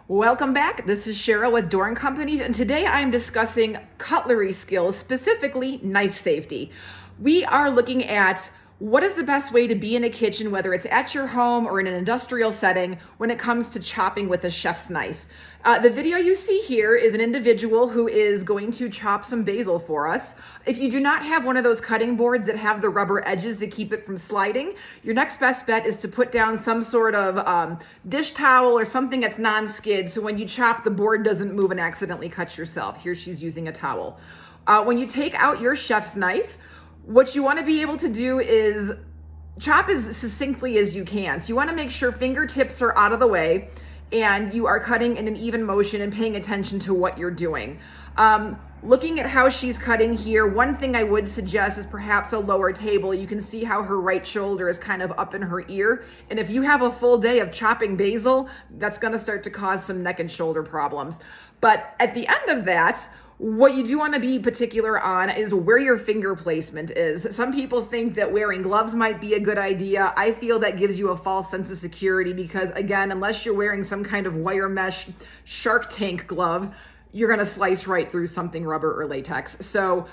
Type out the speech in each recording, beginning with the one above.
Welcome back. This is Cheryl with DORN Companies, and today I am discussing cutlery skills, specifically knife safety. We are looking at what is the best way to be in a kitchen, whether it's at your home or in an industrial setting, when it comes to chopping with a chef's knife. The video you see here is an individual who is going to chop some basil for us. If you do not have one of those cutting boards that have the rubber edges to keep it from sliding, your next best bet is to put down some sort of dish towel or something that's non-skid, so when you chop, the board doesn't move and accidentally cut yourself. Here she's using a towel. When you take out your chef's knife, what you want to be able to do is chop as succinctly as you can. So you want to make sure fingertips are out of the way and you are cutting in an even motion and paying attention to what you're doing. Looking at how she's cutting here, one thing I would suggest is perhaps a lower table. You can see how her right shoulder is kind of up in her ear. And if you have a full day of chopping basil, that's going to start to cause some neck and shoulder problems. But at the end of that, what you do want to be particular on is where your finger placement is. Some people think that wearing gloves might be a good idea. I feel that gives you a false sense of security because, again, unless you're wearing some kind of wire mesh Shark Tank glove, you're going to slice right through something rubber or latex. So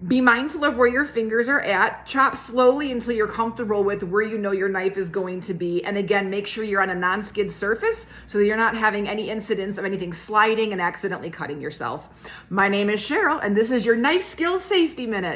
be mindful of where your fingers are at. Chop slowly until you're comfortable with where you know your knife is going to be. And again, make sure you're on a non-skid surface so that you're not having any incidents of anything sliding and accidentally cutting yourself. My name is Cheryl, and this is your Knife Skills Safety Minute.